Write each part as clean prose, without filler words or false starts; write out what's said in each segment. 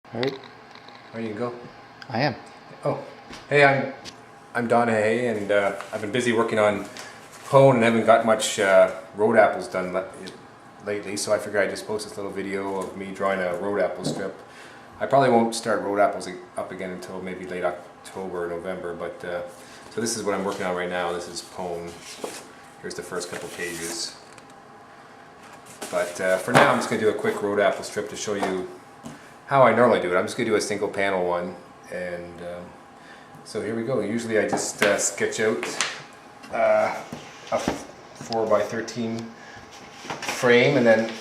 All right, Ready to go? I am. Oh, hey, I'm Don Ahe, and I've been busy working on Pone and haven't got much road apples done lately, so I figured I'd just post this little video of me drawing a road apple strip. I probably won't start road apples up again until maybe late October or November, but so this is what I'm working on right now. This is Pone. Here's the first couple pages. But for now, I'm just going to do a quick road apple strip to show you how I normally do it. I'm just going to do a single panel one, and so here we go. Usually I just sketch out a 4x13 frame, and then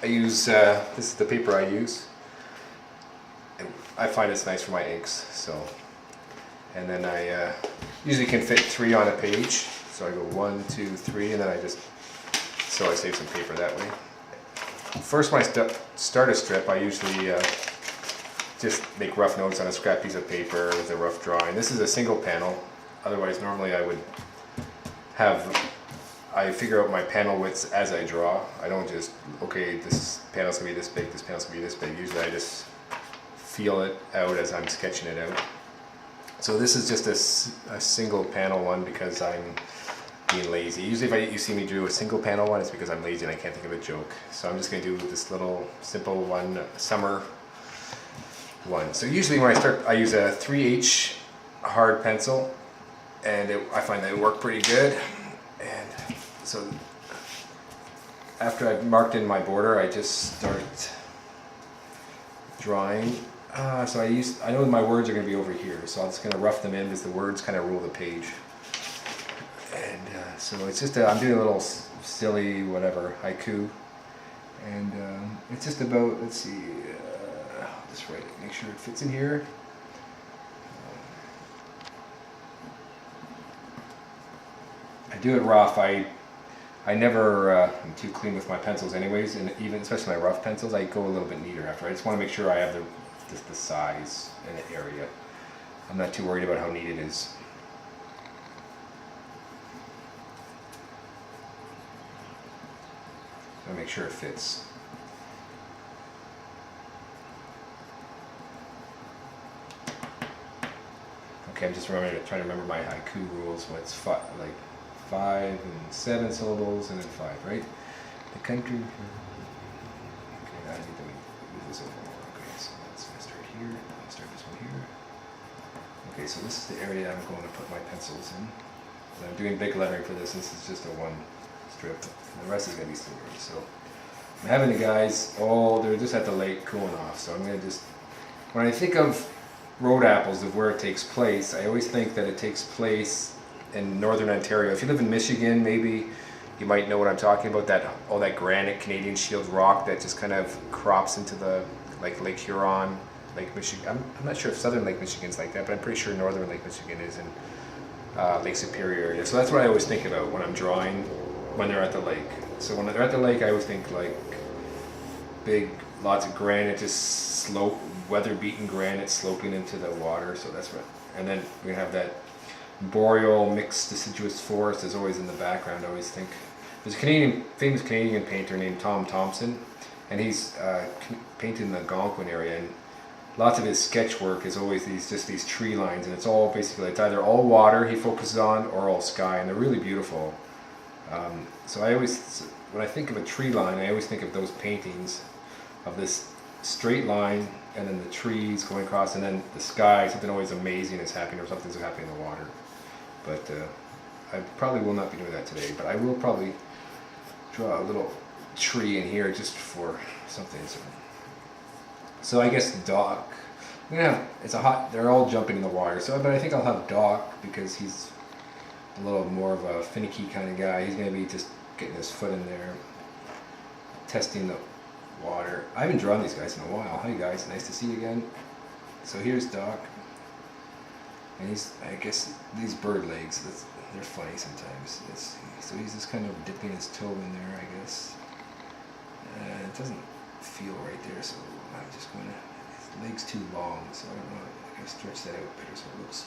I use, this is the paper I use. I find it's nice for my inks, so, and then I usually can fit 3 on a page, so I go 1, 2, 3, and then I just, so I save some paper that way. First, when I start a strip, I usually just make rough notes on a scrap piece of paper with a rough drawing. This is a single panel. Otherwise, normally I would I figure out my panel widths as I draw. I don't just, okay, this panel's gonna be this big, this panel's gonna be this big. Usually I just feel it out as I'm sketching it out. So this is just a single panel one because I'm being lazy. Usually if you see me do a single panel one, it's because I'm lazy and I can't think of a joke. So I'm just going to do this little simple one, summer one. So usually when I start, I use a 3H hard pencil, and I find that it worked pretty good. And so after I've marked in my border, I just start drawing. So I know my words are going to be over here, so I'm just going to rough them in because the words kind of rule the page. And so it's just I'm doing a little silly whatever haiku, and it's just about, let's see, I'll just write it, make sure it fits in here. I do it rough. I never I'm too clean with my pencils anyways, and even especially my rough pencils, I go a little bit neater after. I just want to make sure I have the size and the area. I'm not too worried about how neat it is. I'll make sure it fits. Okay, I'm just trying to remember my haiku rules. When it's like 5 and 7 syllables and then 5, right? The country. Okay, I need to move this over more. Okay, so let's start here. I'll start this one here. Okay, so this is the area I'm going to put my pencils in. And I'm doing big lettering for this. This is just a one strip. The rest is going to be silver. So I'm having the guys they're just at the lake cooling off. So I'm going to just, when I think of road apples, of where it takes place, I always think that it takes place in northern Ontario. If you live in Michigan, maybe you might know what I'm talking about, all that granite Canadian Shield rock that just kind of crops into the, like Lake Huron, Lake Michigan. I'm not sure if southern Lake Michigan's like that, but I'm pretty sure northern Lake Michigan is in Lake Superior area. So that's what I always think about when I'm drawing when they're at the lake. So when they're at the lake, I always think like big, lots of granite, just slope, weather-beaten granite sloping into the water. So that's what, and then we have that boreal mixed deciduous forest is always in the background. I always think there's a famous Canadian painter named Tom Thompson, and he's painted in the Algonquin area, and lots of his sketch work is always these tree lines, and it's all basically, it's either all water he focuses on or all sky, and they're really beautiful. So I always, when I think of a tree line, I always think of those paintings of this straight line and then the trees going across, and then the sky, something always amazing is happening, or something's happening in the water. But I probably will not be doing that today, but I will probably draw a little tree in here just for something. So I guess Doc, they're all jumping in the water, so, but I think I'll have Doc because he's a little more of a finicky kind of guy. He's going to be just getting his foot in there, testing the water. I haven't drawn these guys in a while. Hi guys, nice to see you again. So here's Doc, and I guess these bird legs, they're funny sometimes. So he's just kind of dipping his toe in there, I guess. It doesn't feel right there, so I'm just going to, his leg's too long, so I don't know, I gotta stretch that out better so it looks.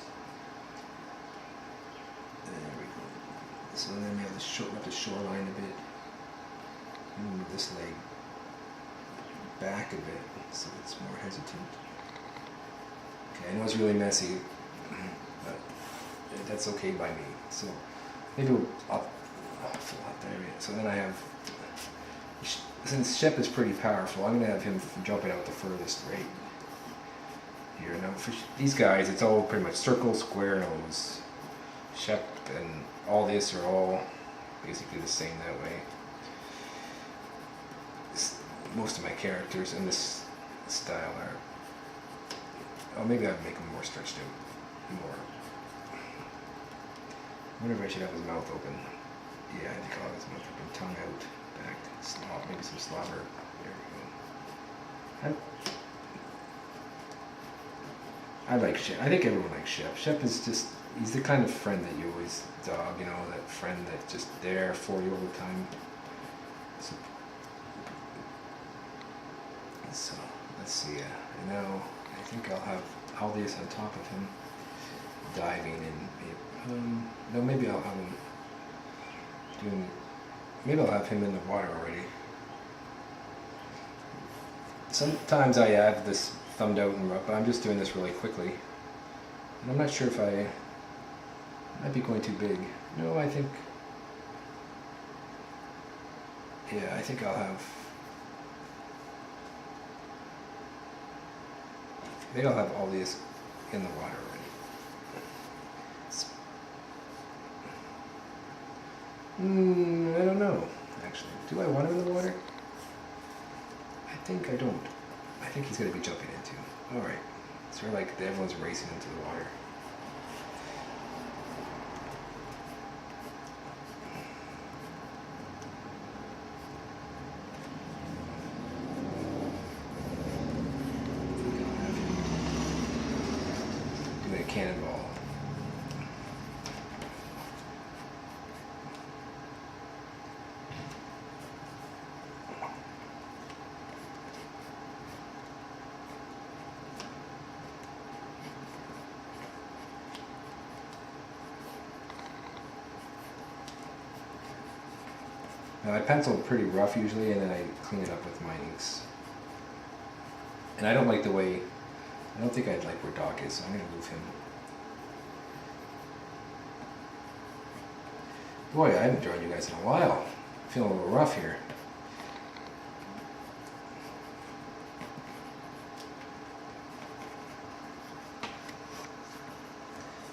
There we go. So then we have to shorten up the shoreline a bit. Move this leg back a bit, so it's more hesitant. Okay, I know it's really messy, but that's okay by me. So maybe I'll fill out there. So then I have, since Shep is pretty powerful, I'm going to have him jumping out the furthest right here. Now for these guys, it's all pretty much circle, square, nose. Shep and all this are all basically the same that way. Most of my characters in this style are, oh, maybe I'd make them more stretched out, more. I wonder if I should have his mouth open. Yeah, I think I'll have his mouth open, tongue out, back, slop, maybe some slobber. There we go. I like Shep. I think everyone likes Shep. Shep is just, he's the kind of friend that you always dog, you know, that friend that's just there for you all the time. So let's see, now I think I'll have all this on top of him diving in. No, maybe I'll have him doing, maybe I'll have him in the water already. Sometimes I have this thumbed out and rough, but I'm just doing this really quickly. And I'm not sure if I might be going too big. No, I think, yeah, I think I'll have, maybe I'll have all these in the water already. I don't know, actually. Do I want him in the water? I think I don't. I think he's going to be jumping into. Alright. It's sort of like everyone's racing into the water. Doing a cannonball. Now I pencil pretty rough usually, and then I clean it up with my inks. And I don't like the way, I don't think I'd like where Doc is, so I'm going to move him. Boy, I haven't joined you guys in a while. I'm feeling a little rough here.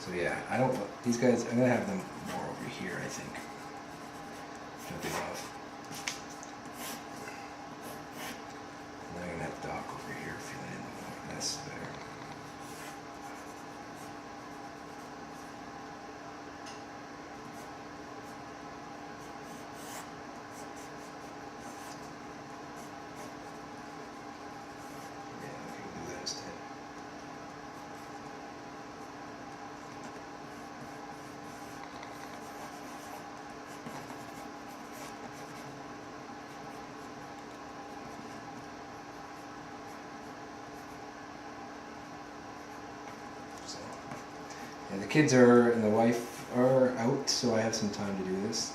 So yeah, I don't, these guys, I'm going to have them more over here, I think. Jumping off. And then I'm going to have Doc over here filling in the mess there. Yeah, I can do that instead. And the kids are, and the wife are out, so I have some time to do this.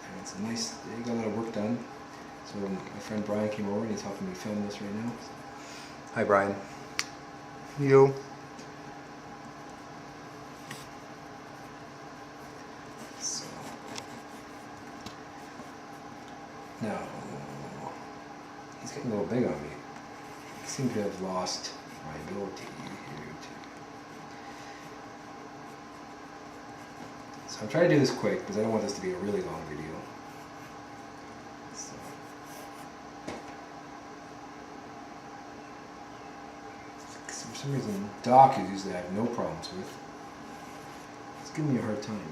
And it's a nice, they got a lot of work done. So my friend Brian came over and he's helping me film this right now. Hi Brian. Yo. So, now, he's getting a little big on me. I seem to have lost my ability here to. So I'm trying to do this quick because I don't want this to be a really long video. So. For some reason, Doc is usually I have no problems with. It's giving me a hard time.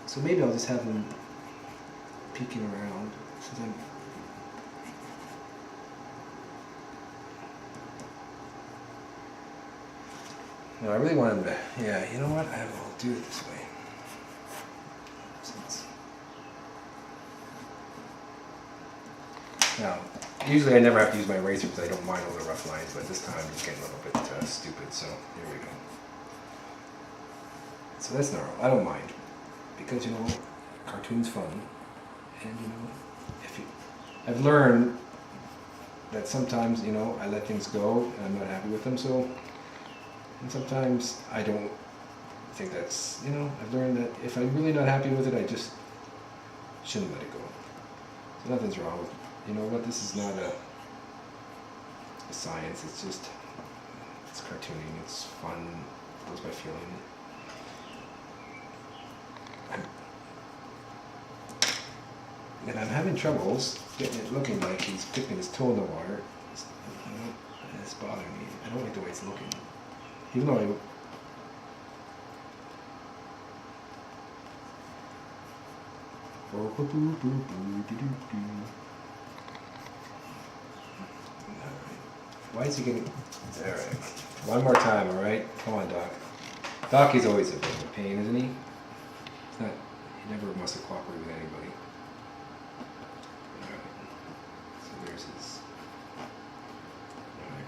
So maybe I'll just have him peeking around since I'm. No, I really want him to. Yeah, you know what? I will do it this way. Now, usually I never have to use my eraser because I don't mind all the rough lines, but this time I'm just getting a little bit stupid, so here we go. So that's normal. I don't mind. Because, you know, cartoon's fun. And, you know, if you, I've learned that sometimes, you know, I let things go and I'm not happy with them. So, and sometimes I don't think that's, you know, I've learned that if I'm really not happy with it, I just shouldn't let it go. So nothing's wrong with, you know what, this is not a science, it's just, it's cartooning, it's fun, it goes by feeling. And I'm having troubles getting it looking like he's dipping his toe in the water. It's bothering me. I don't like the way it's looking. Even though why is he getting... Alright. One more time, alright? Come on, Doc. Doc is always a bit of a pain, isn't he? It's not... He never wants to cooperate with anybody. Alright. So there's his... Alright.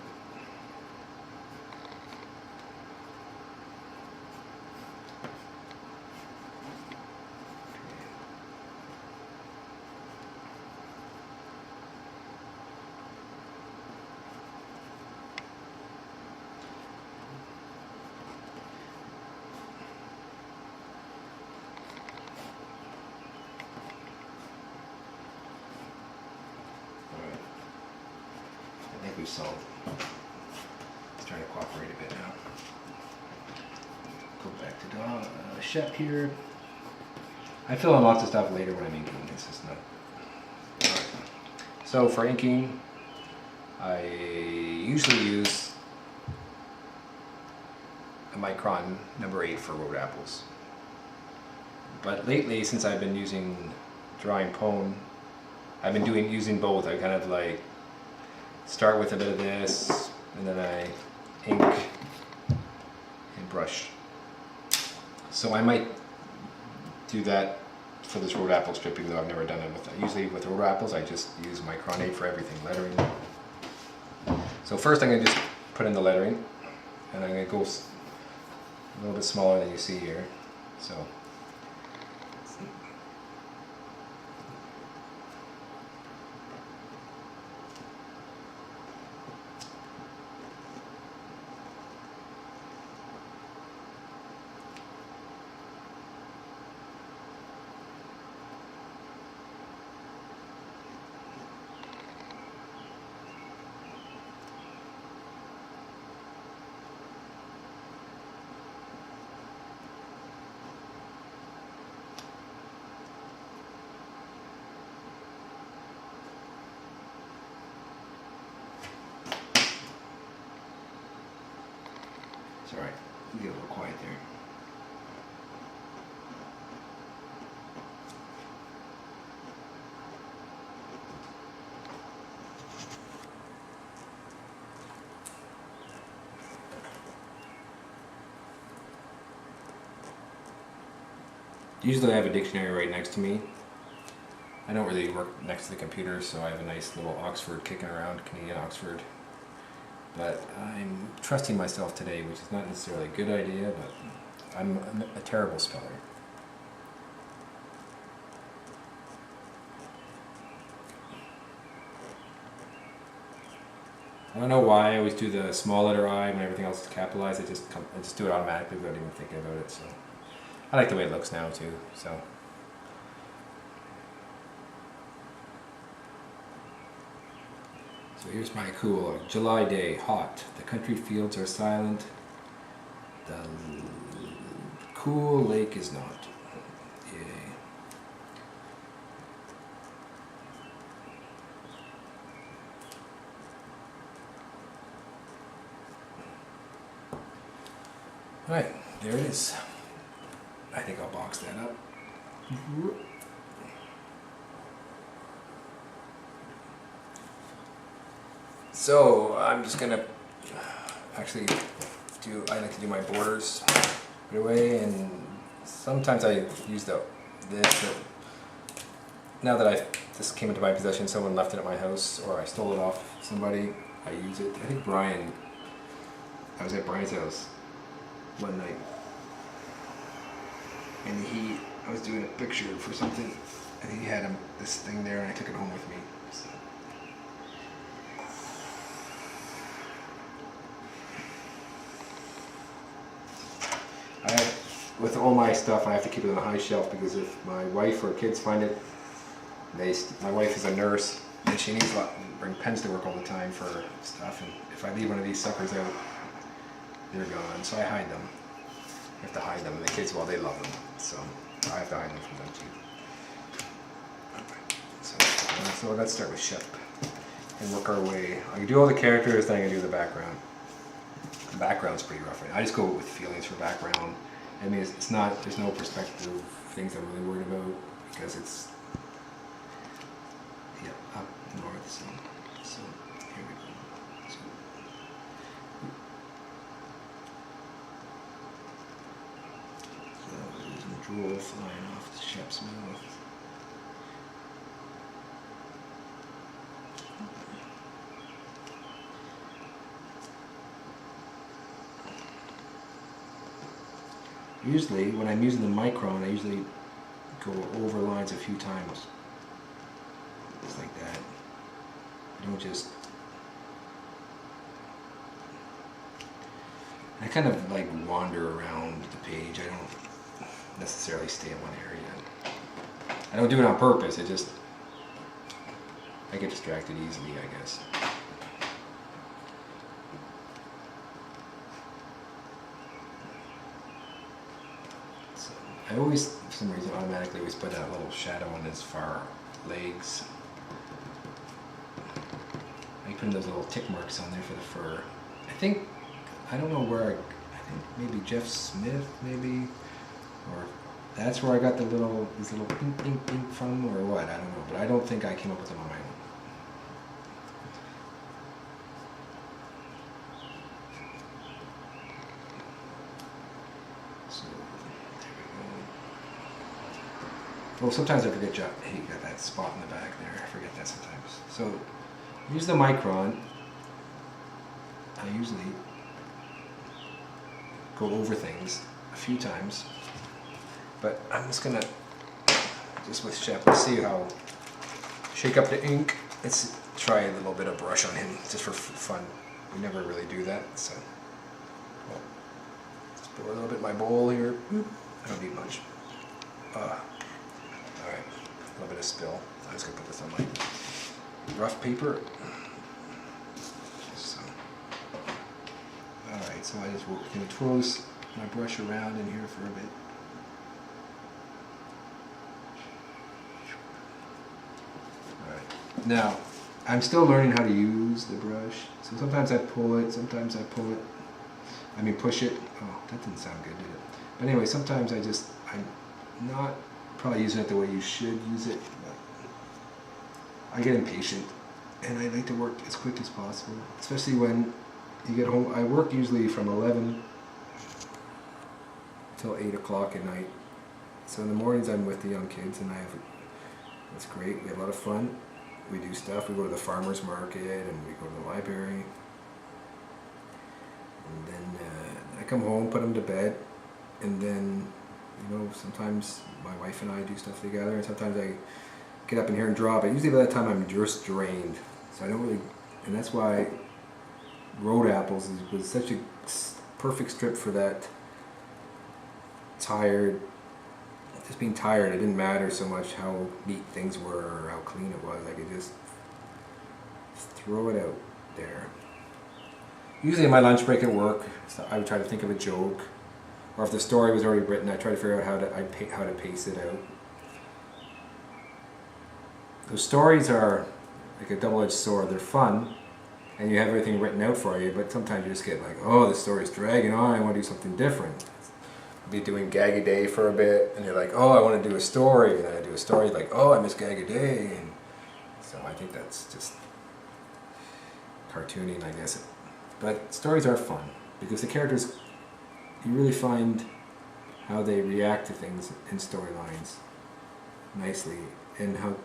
I think we've solved it. He's trying to cooperate a bit now. Go back to Shep here. I fill in lots of stuff later when I'm inking. It's just not... Alright. So for inking, I usually use a Micron number 8 for Road Apples. But lately, since I've been using drawing Pone, I've been using both. I kind of like start with a bit of this, and then I ink and brush. So I might do that for this Road Apple strip, even though I've never done it with. Usually with Road Apples, I just use Micron 8 for everything, lettering. So first, I'm going to just put in the lettering, and I'm going to go a little bit smaller than you see here. So. It's alright, you get a little quiet there. Usually I have a dictionary right next to me. I don't really work next to the computer, so I have a nice little Oxford kicking around, Canadian Oxford. But I'm trusting myself today, which is not necessarily a good idea, but I'm a terrible speller. I don't know why I always do the small letter I when everything else is capitalized. I just do it automatically without even thinking about it. So I like the way it looks now too. So. So here's my cool July day, hot. The country fields are silent. The cool lake is not. Yay. Alright, there it is. I think I'll box that up. So I'm just gonna actually I like to do my borders right away, and sometimes I use this. Now that this came into my possession, someone left it at my house, or I stole it off somebody, I use it. I think I was at Brian's house one night, and I was doing a picture for something, and he had this thing there, and I took it home with me. So. with all my stuff, I have to keep it on a high shelf because if my wife or kids find it, my wife is a nurse and she needs to bring pens to work all the time for stuff. And if I leave one of these suckers out, they're gone. So I hide them. I have to hide them, and the kids, well, they love them, so I have to hide them from them too. So let's start with Shep and work our way. I can do all the characters, then I can do the background. The background's pretty rough. Right? I just go with feelings for background. I mean, it's not. There's no perspective things I'm really worried about because it's up north. So here we go. So there's some drool flying off the Shep's mouth. Usually, when I'm using the micron, I usually go over lines a few times. Just like that. I don't just... I kind of like wander around the page. I don't necessarily stay in one area. I don't do it on purpose, it just... I get distracted easily, I guess. I always, for some reason, automatically always put that little shadow on his far legs. I put those little tick marks on there for the fur. I don't know where, I think maybe Jeff Smith, maybe, or that's where I got these little pink, pink, pink from, or what, I don't know, but I don't think I came up with them on my own. Well, sometimes I forget, hey, you got that spot in the back there. I forget that sometimes. So, use the micron. I usually go over things a few times, but I'm just gonna, just with Shep, let's see how, shake up the ink. Let's try a little bit of brush on him, just for fun. We never really do that, so. Well, just put a little bit in my bowl here. I don't need much. Alright, a little bit of spill. I'm just going to put this on my rough paper. So. Alright, so I just going to twirl my brush around in here for a bit. Alright, now I'm still learning how to use the brush. So sometimes I pull it, sometimes I pull it. I mean push it. Oh, that didn't sound good, did it? But anyway, sometimes I'm not probably using it the way you should use it, but I get impatient and I like to work as quick as possible, especially when you get home. I work usually from 11 till 8 o'clock at night. So in the mornings I'm with the young kids and it's great. We have a lot of fun. We do stuff. We go to the farmer's market and we go to the library. And then I come home, put them to bed, and then sometimes my wife and I do stuff together, and sometimes I get up in here and draw, but usually by that time I'm just drained. So I don't really, and that's why Road Apples was such a perfect strip for that tired, just being tired. It didn't matter so much how neat things were or how clean it was. I could just throw it out there. Usually in my lunch break at work, I would try to think of a joke. Or if the story was already written, I try to figure out how to pace it out. Those stories are like a double-edged sword. They're fun, and you have everything written out for you, but sometimes you just get like, oh, the story's dragging on, I want to do something different. You'll be doing Gag a Day for a bit, and you're like, oh, I want to do a story, and then I do a story, like, oh, I miss Gag a Day, and so I think that's just cartooning, I guess. But stories are fun, because the characters, you really find how they react to things in storylines nicely, and how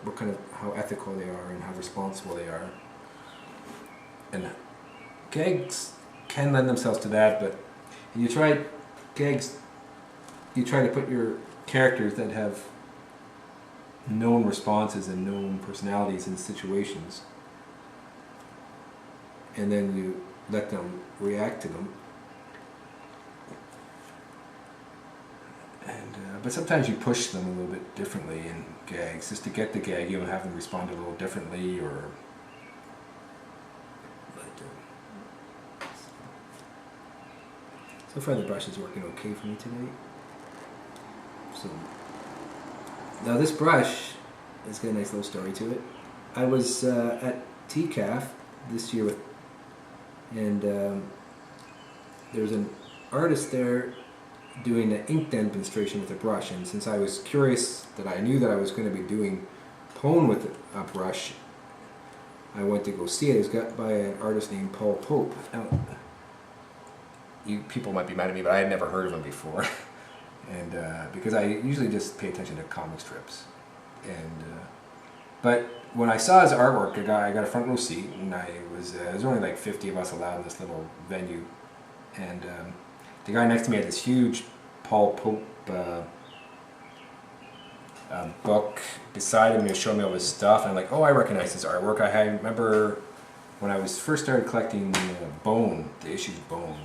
ethical they are and how responsible they are. And gags can lend themselves to that, but you try to put your characters that have known responses and known personalities in situations, and then you let them react to them. but sometimes you push them a little bit differently in gags, just to get the gag. You have them respond a little differently, or. So far the brush is working okay for me today. So now this brush has got a nice little story to it. I was at TCAF this year and there was an artist there doing an ink demonstration with a brush, and since I was curious that I knew that I was going to be doing pone with a brush, I went to go see it. It was got by an artist named Paul Pope. Now, people might be mad at me, but I had never heard of him before. And because I usually just pay attention to comic strips. And but when I saw his artwork, I got a front row seat, and there's only like 50 of us allowed in this little venue. And the guy next to me had this huge Paul Pope book beside him. He was showing me all his stuff, and I'm like, oh, I recognize his artwork. I remember when I was first started collecting Bone, the issues of Bone.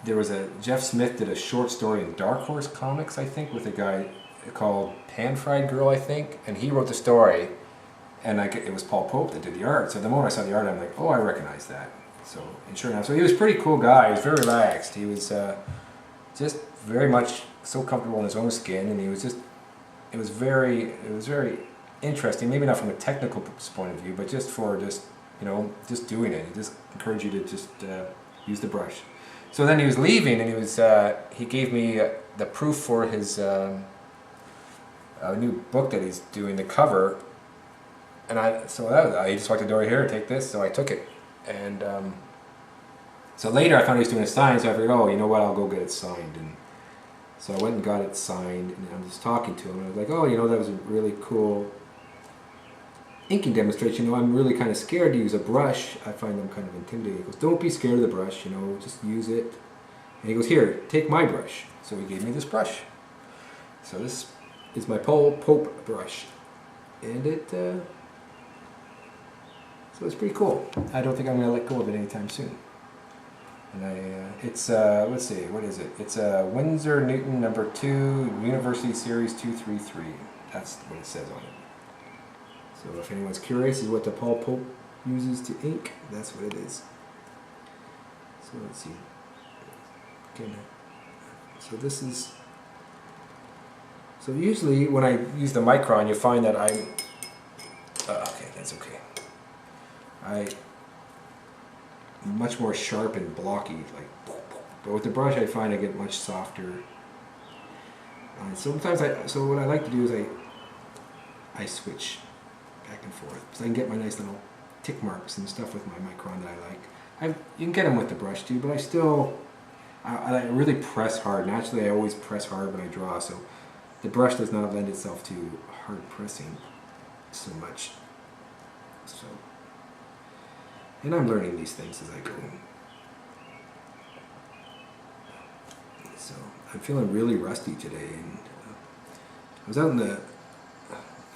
There was Jeff Smith did a short story in Dark Horse Comics, I think, with a guy called Pan Fried Girl, I think, and he wrote the story, and it was Paul Pope that did the art. So the moment I saw the art, I'm like, oh, I recognize that. So, and sure enough, so he was a pretty cool guy. He was very relaxed. He was just very much so comfortable in his own skin, and he was just, it was very interesting. Maybe not from a technical point of view, but just for just doing it. He just encouraged you to just use the brush. So then he was leaving, and he gave me the proof for his new book that he's doing, the cover, and I just walked the door here, take this, so I took it, and so later I found he was doing a sign, so I figured, oh, you know what, I'll go get it signed, and so I went and got it signed, and I'm just talking to him, and I was like, oh, that was a really cool inking demonstration. I'm really kind of scared to use a brush. I find them kind of intimidating. He goes, don't be scared of the brush, just use it. And he goes, here, take my brush. So he gave me this brush. So this is my Paul Pope brush. And so it's pretty cool. I don't think I'm going to let go of it anytime soon. And it's, let's see, what is it? It's a Winsor Newton No. 2 University Series 233. That's what it says on it. So if anyone's curious as what the Paul Pope uses to ink, that's what it is. So let's see. Okay. So this is. So usually when I use the micron, you find that okay, that's okay. I'm much more sharp and blocky, but with the brush I find I get much softer. And sometimes so what I like to do is I switch back and forth, so I can get my nice little tick marks and stuff with my micron that I like. You can get them with the brush too, but I really press hard. Naturally, I always press hard when I draw, so the brush does not lend itself to hard pressing so much. So, and I'm learning these things as I go. So I'm feeling really rusty today, and I was out in the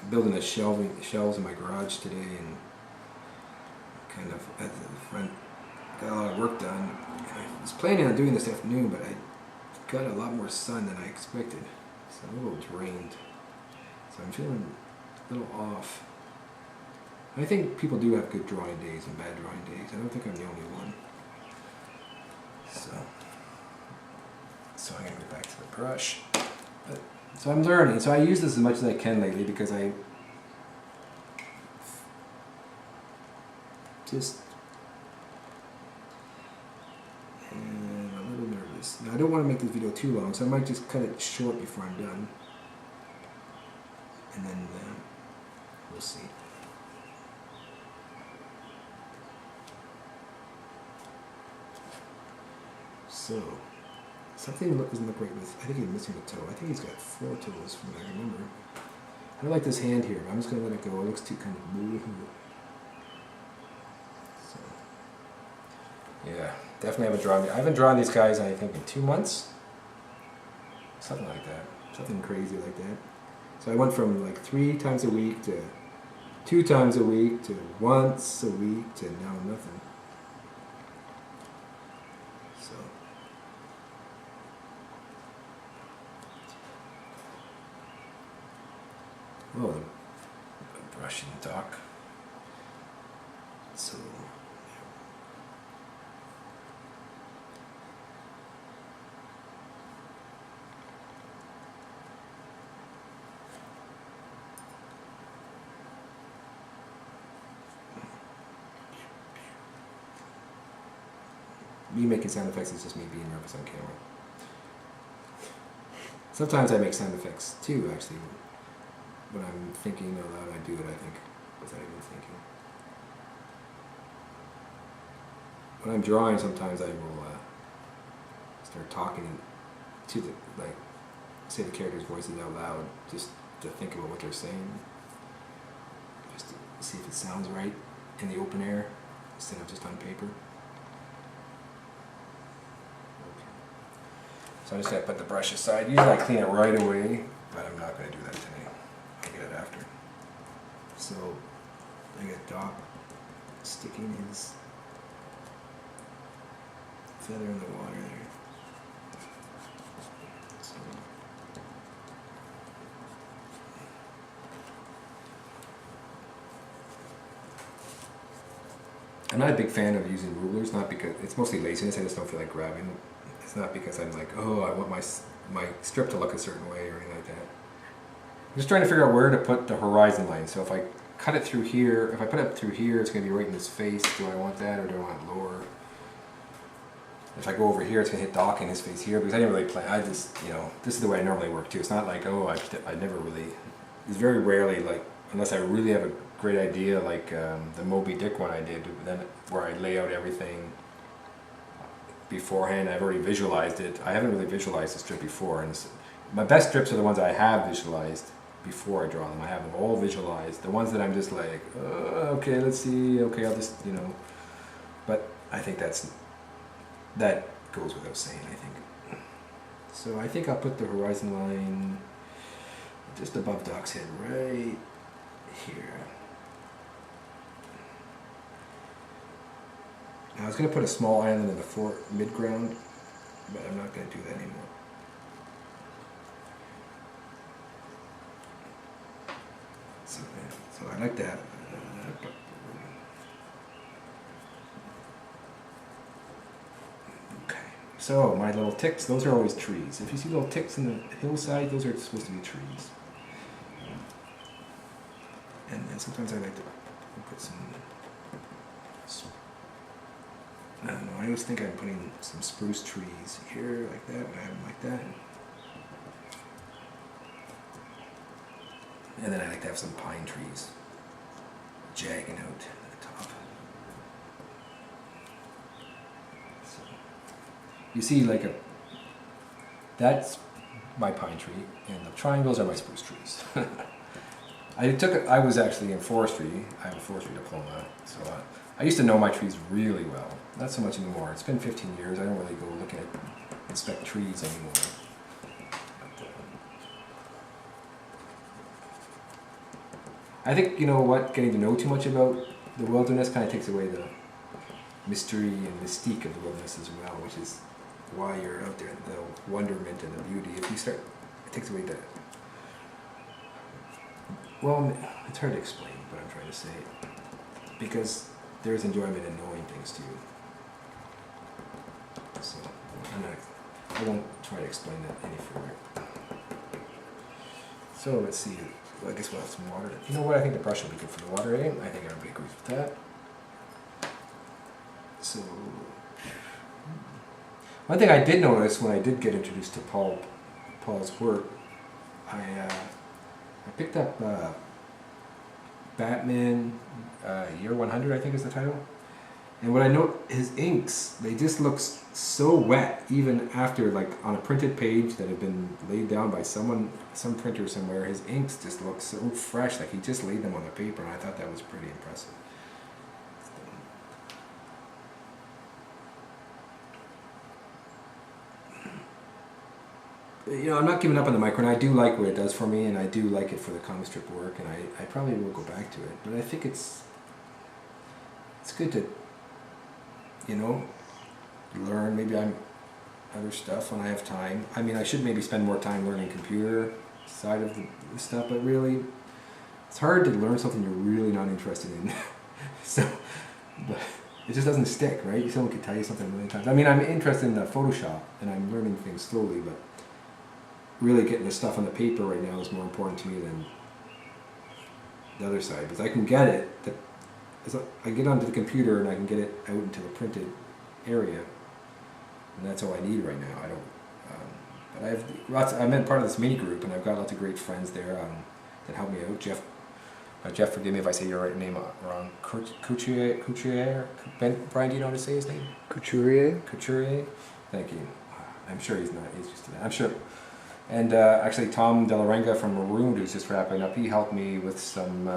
building shelves in my garage today, and kind of at the front got a lot of work done. And I was planning on doing this afternoon, but I got a lot more sun than I expected, so I'm a little drained. So I'm feeling a little off. I think people do have good drawing days and bad drawing days. I don't think I'm the only one. So I'm gonna go back to the brush. So I'm learning. So I use this as much as I can lately because I and I'm a little nervous. Now I don't want to make this video too long, so I might just cut it short before I'm done, and then we'll see. So. Something doesn't look right with. I think he's missing a toe. I think he's got 4 toes from what I remember. I don't like this hand here, but I'm just going to let it go. It looks too kind of blue. So, yeah, definitely haven't drawn. I haven't drawn these guys, I think, in 2 months. Something like that. Something crazy like that. So I went from like 3 times a week to 2 times a week to once a week to now nothing. So. Oh, the brush and dock. So, me making sound effects is just me being nervous on camera. Sometimes I make sound effects too, actually. When I'm thinking out loud, I do it, I think, without even thinking. When I'm drawing, sometimes I will start talking to the, like, say the characters' voices out loud, just to think about what they're saying. Just to see if it sounds right in the open air, instead of just on paper. So I'm just going to put the brush aside. Usually I clean it right away, but I'm not going to do that today. I'll get it after. So I got Doc sticking his feather in the water there. So, I'm not a big fan of using rulers, not because it's mostly laziness. I just don't feel like grabbing. It's not because I'm like, oh, I want my strip to look a certain way or anything like that. I'm just trying to figure out where to put the horizon line. So if I cut it through here, if I put it through here, it's going to be right in his face. Do I want that or do I want it lower? If I go over here, it's going to hit Doc in his face here, because I didn't really plan. I just, you know, this is the way I normally work too. It's not like, oh, I never really, it's very rarely, like, unless I really have a great idea, like the Moby Dick one I did, then where I lay out everything beforehand. I've already visualized it. I haven't really visualized the strip before, and my best strips are the ones I have visualized before I draw them. I have them all visualized. The ones that I'm just like, okay, let's see, okay, I'll just, you know, but I think that goes without saying, I think. So I think I'll put the horizon line just above Doc's head right here. Now I was going to put a small island in the midground, but I'm not going to do that anymore. So I like that. Okay, so my little ticks, those are always trees. If you see little ticks in the hillside, those are supposed to be trees. And then sometimes I like to put some, I don't know, I always think I'm putting some spruce trees here like that, and I have them like that. And then I like to have some pine trees jagging out at the top. So you see, like that's my pine tree, and the triangles are my spruce trees. I was actually in forestry. I have a forestry diploma, so I used to know my trees really well. Not so much anymore. It's been 15 years. I don't really go looking at inspect trees anymore. I think, you know what, getting to know too much about the wilderness kind of takes away the mystery and mystique of the wilderness as well, which is why you're out there, the wonderment and the beauty. If you start, it takes away the, well, it's hard to explain what I'm trying to say, because there's enjoyment in knowing things too. So I won't try to explain that any further. So let's see. Well, I guess we'll have some water. You know what? I think the brush will be good for the water, eh? I think everybody agrees with that. So, one thing I did notice when I did get introduced to Paul's work, I picked up Batman Year 100, I think is the title. And what I note, his inks, they just look so wet, even after, like, on a printed page that had been laid down by someone, some printer somewhere. His inks just look so fresh, like he just laid them on the paper, and I thought that was pretty impressive. You know, I'm not giving up on the micro, and I do like what it does for me, and I do like it for the comic strip work, and I probably will go back to it. But I think it's good to, you know, learn. Maybe I'm other stuff when I have time. I mean, I should maybe spend more time learning computer side of the stuff, but really, it's hard to learn something you're really not interested in. So, but it just doesn't stick, right? Someone could tell you something a million times. I mean, I'm interested in Photoshop, and I'm learning things slowly, but really getting this stuff on the paper right now is more important to me than the other side, because I can get it. I get onto the computer and I can get it out into the printed area, and that's all I need right now. I don't. But I have lots. I'm in part of this mini group, and I've got lots of great friends there that help me out. Jeff, forgive me if I say your right name wrong. Couturier. Brian, do you know how to say his name? Couturier. Couturier. Thank you. I'm sure he's not. He's just. I'm sure. And actually, Tom Delarenga from Marooned, who's just wrapping up, he helped me with some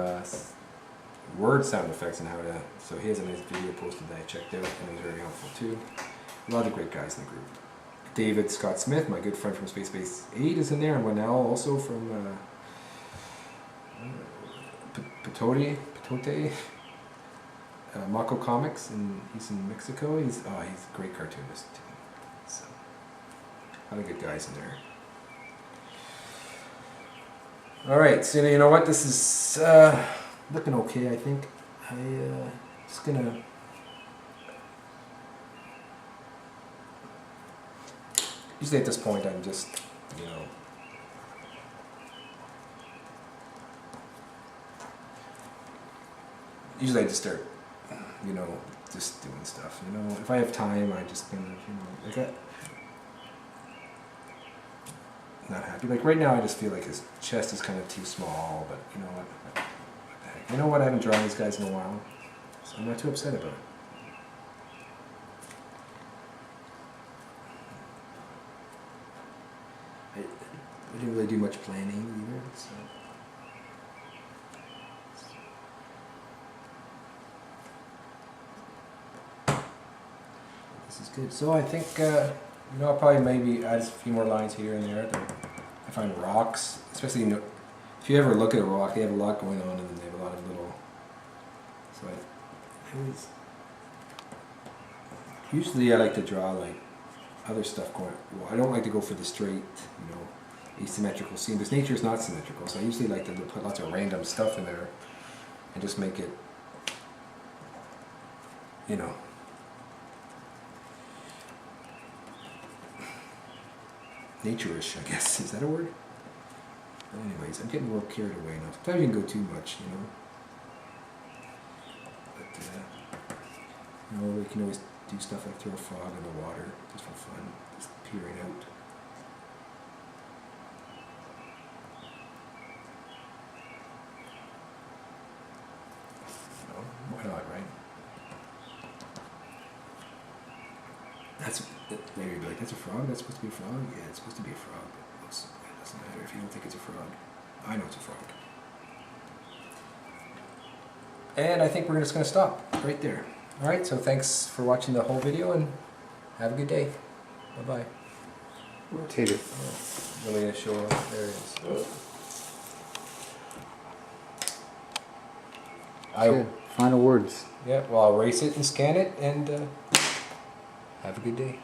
word sound effects and how to. So he has a nice video posted that I checked out, and it was very helpful too. A lot of great guys in the group. David Scott Smith, my good friend from Space Base 8, is in there, and Wanell also from Petote, Mako Comics, and he's in Mexico. He's a great cartoonist too. So, a lot of good guys in there. All right, so you know what? This is looking okay, I think. Just gonna. Usually at this point, I'm just, you know. Usually I just start, you know, just doing stuff. You know, if I have time, I just kind of, you know, like that. Not happy. Like right now, I just feel like his chest is kind of too small. But you know what? What the heck? You know what? I haven't drawn these guys in a while, so I'm not too upset about it. I didn't really do much planning either, so. This is good. So I think, you know, I'll probably maybe add a few more lines here and there. I find rocks, especially, you know, if you ever look at a rock, they have a lot going on and then they have a lot of little, so usually I like to draw like other stuff going. Well, I don't like to go for the straight, you know, asymmetrical scene, because nature is not symmetrical, so I usually like to put lots of random stuff in there and just make it, you know, nature-ish, I guess. Is that a word? But anyways, I'm getting a little carried away now. Sometimes you can go too much, you know. But, you know, we can always do stuff like throw a frog in the water, just for fun, just peering out. You know, why not, right? Maybe you'd be like, that's a frog? That's supposed to be a frog? Yeah, it's supposed to be a frog. It doesn't matter if you don't think it's a frog. I know it's a frog. And I think we're just going to stop right there. Alright, so thanks for watching the whole video and have a good day. Bye-bye. Rotate it. Oh, really going to show, there it is. Good. Final words. Yeah, well, I'll erase it and scan it and have a good day.